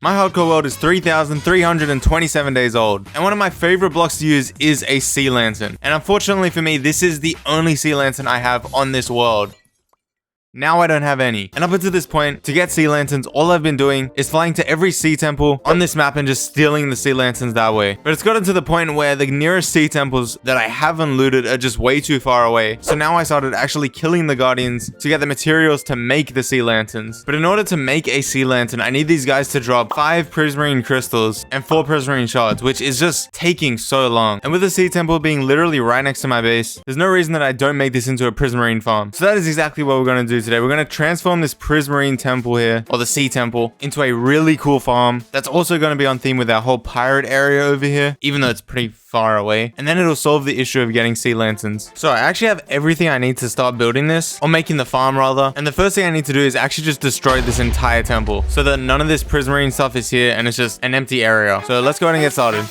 My hardcore world is 3,327 days old, and one of my favorite blocks to use is a sea lantern. And unfortunately for me, this is the only sea lantern I have on this world. Now I don't have any. And up until this point, to get sea lanterns, all I've been doing is flying to every sea temple on this map and just stealing the sea lanterns that way. But it's gotten to the point where the nearest sea temples that I haven't looted are just way too far away. So now I started actually killing the guardians to get the materials to make the sea lanterns. But in order to make a sea lantern, I need these guys to drop 5 prismarine crystals and 4 prismarine shards, which is just taking so long. And with the sea temple being literally right next to my base, there's no reason that I don't make this into a prismarine farm. So that is exactly what we're going to do today. We're going to transform this prismarine temple here, or the sea temple, into a really cool farm that's also going to be on theme with our whole pirate area over here, even though it's pretty far away. And then it'll solve the issue of getting sea lanterns. So I actually have everything I need to start building this, or making the farm rather. And the first thing I need to do is actually just destroy this entire temple so that none of this prismarine stuff is here and it's just an empty area. So let's go ahead and get started.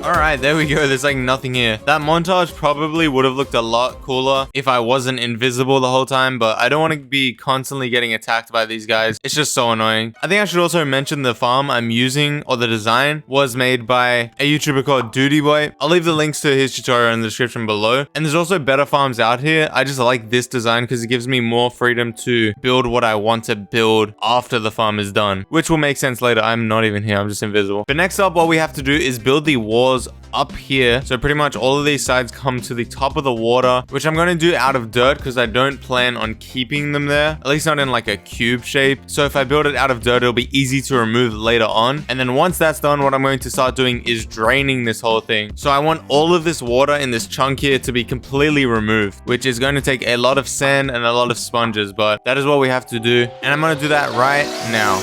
Alright, there we go. There's like nothing here. That montage probably would have looked a lot cooler if I wasn't invisible the whole time, but I don't want to be constantly getting attacked by these guys. It's just so annoying. I think I should also mention the farm I'm using, or the design, was made by a YouTuber called Duty Boy. I'll leave the links to his tutorial in the description below. And there's also better farms out here. I just like this design because it gives me more freedom to build what I want to build after the farm is done, which will make sense later. I'm not even here. I'm just invisible. But next up, what we have to do is build the walls up here. So pretty much all of these sides come to the top of the water, which I'm going to do out of dirt because I don't plan on keeping them there, at least not in like a cube shape. So if I build it out of dirt, it'll be easy to remove later on. And then once that's done, what I'm going to start doing is draining this whole thing. So I want all of this water in this chunk here to be completely removed, which is going to take a lot of sand and a lot of sponges, but that is what we have to do. And I'm going to do that right now.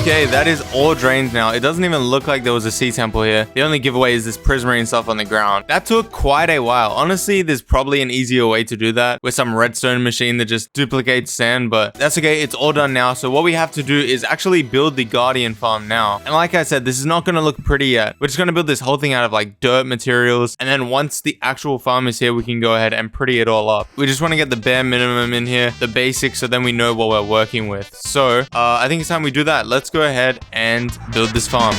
Okay, that is all drained now. It doesn't even look like there was a sea temple here. The only giveaway is this prismarine stuff on the ground. That took quite a while. Honestly, there's probably an easier way to do that with some redstone machine that just duplicates sand, but that's okay. It's all done now. So what we have to do is actually build the guardian farm now. And like I said, this is not going to look pretty yet. We're just going to build this whole thing out of like dirt materials. And then once the actual farm is here, we can go ahead and pretty it all up. We just want to get the bare minimum in here, the basics, so then we know what we're working with. So I think it's time we do that. Let's go ahead and build this farm.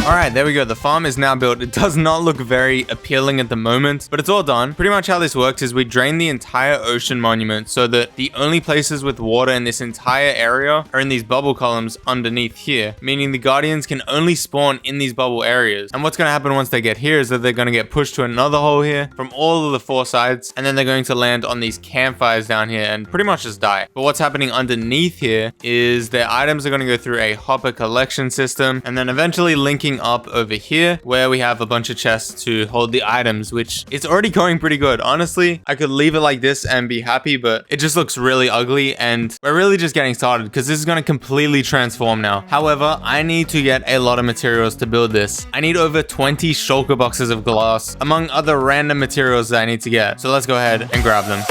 Alright, there we go. The farm is now built. It does not look very appealing at the moment, but it's all done. Pretty much how this works is we drain the entire ocean monument so that the only places with water in this entire area are in these bubble columns underneath here, meaning the guardians can only spawn in these bubble areas. And what's going to happen once they get here is that they're going to get pushed to another hole here from all of the 4 sides, and then they're going to land on these campfires down here and pretty much just die. But what's happening underneath here is their items are going to go through a hopper collection system, and then eventually linking up over here where we have a bunch of chests to hold the items, which it's already going pretty good. Honestly, I could leave it like this and be happy, but it just looks really ugly, and we're really just getting started because this is going to completely transform now. However, I need to get a lot of materials to build this. I need over 20 shulker boxes of glass, among other random materials that I need to get. So let's go ahead and grab them.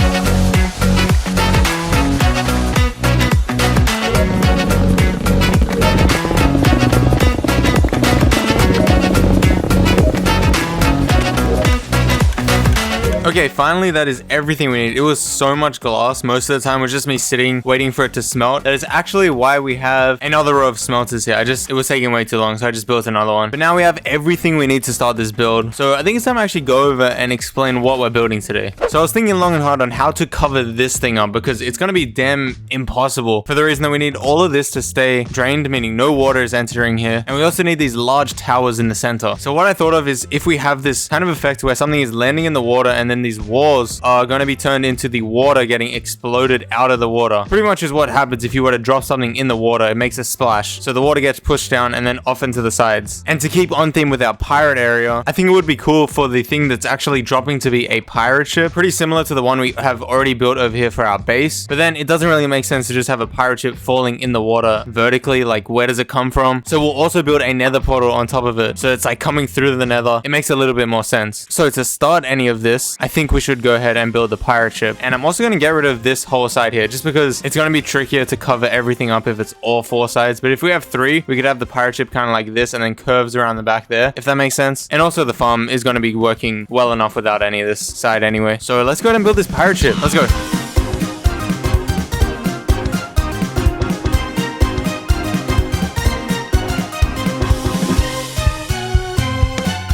Okay, finally, that is everything we need. It was so much glass. Most of the time, it was just me sitting, waiting for it to smelt. That is actually why we have another row of smelters here. It was taking way too long, so I just built another one. But now we have everything we need to start this build. So I think it's time to actually go over and explain what we're building today. So I was thinking long and hard on how to cover this thing up because it's going to be damn impossible for the reason that we need all of this to stay drained, meaning no water is entering here. And we also need these large towers in the center. So what I thought of is if we have this kind of effect where something is landing in the water and then these walls are going to be turned into the water getting exploded out of the water. Pretty much is what happens if you were to drop something in the water. It makes a splash. So the water gets pushed down and then off into the sides. And to keep on theme with our pirate area, I think it would be cool for the thing that's actually dropping to be a pirate ship. Pretty similar to the one we have already built over here for our base. But then it doesn't really make sense to just have a pirate ship falling in the water vertically. Like, where does it come from? So we'll also build a nether portal on top of it. So it's like coming through the nether. It makes a little bit more sense. So to start any of this, I think we should go ahead and build the pirate ship. And I'm also going to get rid of this whole side here just because it's going to be trickier to cover everything up if it's all four sides. But if we have three, we could have the pirate ship kind of like this and then curves around the back there, if that makes sense. And also the farm is going to be working well enough without any of this side anyway. So let's go ahead and build this pirate ship. Let's go.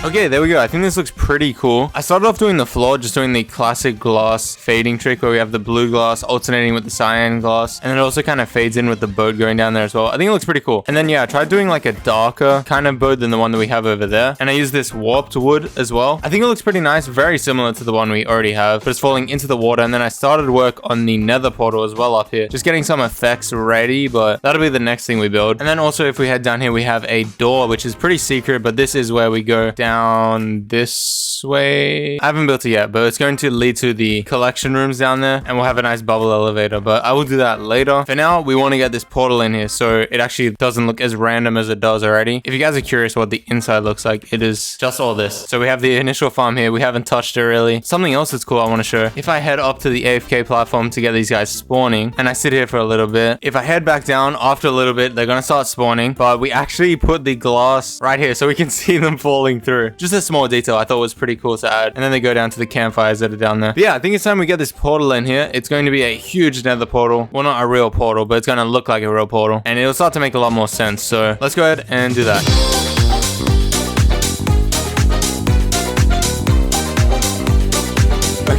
Okay, there we go. I think this looks pretty cool. I started off doing the floor, just doing the classic glass fading trick where we have the blue glass alternating with the cyan glass. And it also kind of fades in with the boat going down there as well. I think it looks pretty cool. And then, yeah, I tried doing like a darker kind of boat than the one that we have over there. And I used this warped wood as well. I think it looks pretty nice. Very similar to the one we already have, but it's falling into the water. And then I started work on the nether portal as well up here. Just getting some effects ready, but that'll be the next thing we build. And then also if we head down here, we have a door, which is pretty secret, but this is where we go down this way. I haven't built it yet, but it's going to lead to the collection rooms down there, and we'll have a nice bubble elevator, but I will do that later. For now, we want to get this portal in here so it actually doesn't look as random as it does already. If you guys are curious what the inside looks like, it is just all this. So we have the initial farm here. We haven't touched it really. Something else that's cool I want to show. If I head up to the AFK platform to get these guys spawning, and I sit here for a little bit, if I head back down after a little bit, they're going to start spawning, but we actually put the glass right here so we can see them falling through. Just a small detail I thought was pretty cool to add. And then they go down to the campfires that are down there. But yeah, I think it's time we get this portal in here. It's going to be a huge nether portal. Well, not a real portal, but it's going to look like a real portal. And it'll start to make a lot more sense. So let's go ahead and do that.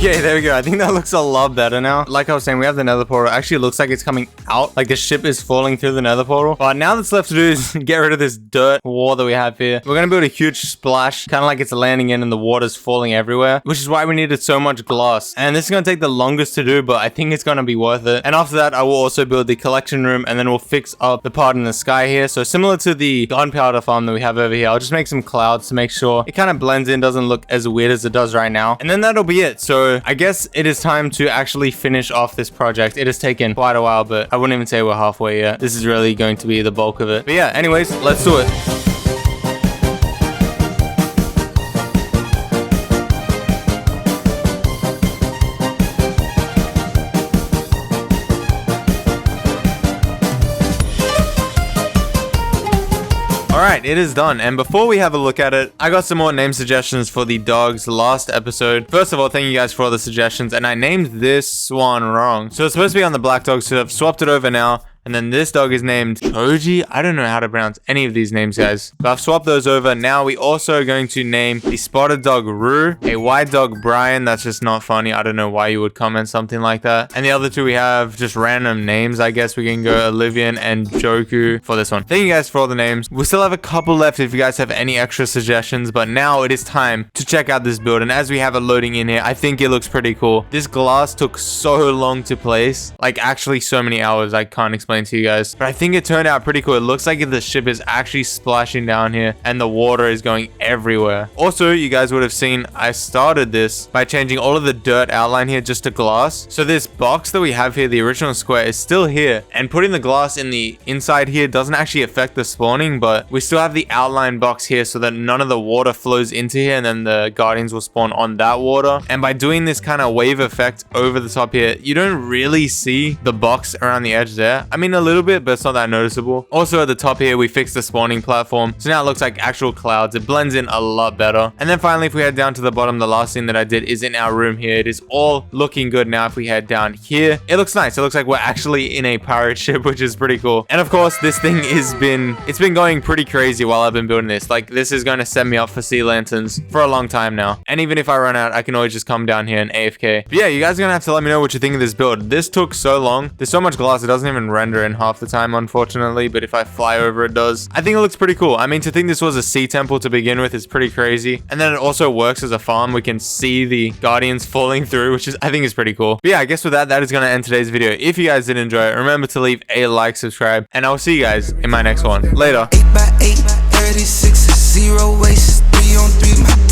Okay, there we go. I think that looks a lot better now. Like I was saying, we have the nether portal. It actually looks like it's coming out. Like the ship is falling through the nether portal. But now that's left to do is get rid of this dirt wall that we have here. We're going to build a huge splash, kind of like it's landing in and the water's falling everywhere, which is why we needed so much glass. And this is going to take the longest to do, but I think it's going to be worth it. And after that, I will also build the collection room, and then we'll fix up the part in the sky here. So similar to the gunpowder farm that we have over here, I'll just make some clouds to make sure it kind of blends in, doesn't look as weird as it does right now. And then that'll be it. So I guess it is time to actually finish off this project. It has taken quite a while, but I wouldn't even say we're halfway yet. This is really going to be the bulk of it. But yeah, anyways, let's do it. Alright, it is done, and before we have a look at it, I got some more name suggestions for the dogs last episode. First of all, thank you guys for all the suggestions, and I named this one wrong. So it's supposed to be on the black dog, so I've swapped it over now. And then this dog is named Koji. I don't know how to pronounce any of these names, guys. But I've swapped those over. Now we also are going to name the spotted dog Rue, a white dog Brian. That's just not funny. I don't know why you would comment something like that. And the other two we have just random names. I guess we can go Olivian and Joku for this one. Thank you guys for all the names. We still have a couple left if you guys have any extra suggestions. But now it is time to check out this build. And as we have it loading in here, I think it looks pretty cool. This glass took so long to place. Like actually so many hours. I can't explain to you guys, but I think it turned out pretty cool. It looks like the ship is actually splashing down here and the water is going everywhere. Also, you guys would have seen I started this by changing all of the dirt outline here just to glass. So this box that we have here, the original square, is still here, and putting the glass in the inside here doesn't actually affect the spawning, but we still have the outline box here so that none of the water flows into here, and then the guardians will spawn on that water. And by doing this kind of wave effect over the top here, you don't really see the box around the edge there. I mean, a little bit, but it's not that noticeable. Also at the top here, we fixed the spawning platform, so now it looks like actual clouds. It blends in a lot better. And then finally, if we head down to the bottom, the last thing that I did is in our room here. It is all looking good now. If we head down here, it looks nice. It looks like we're actually in a pirate ship, which is pretty cool. And of course, this thing it's been going pretty crazy while I've been building this. Like, this is going to set me up for sea lanterns for a long time now. And even if I run out, I can always just come down here and AFK. But yeah, you guys are gonna have to let me know what you think of this build. This took so long. There's so much glass, it doesn't even render render in half the time, unfortunately, but if I fly over, it does. I think it looks pretty cool. I mean, to think this was a sea temple to begin with is pretty crazy. And then it also works as a farm. We can see the guardians falling through, which is, I think is pretty cool. But yeah, I guess with that, that is going to end today's video. If you guys did enjoy it, remember to leave a like, subscribe, and I'll see you guys in my next one. Later. 8x8, 36, 0 waste, 3 on 3.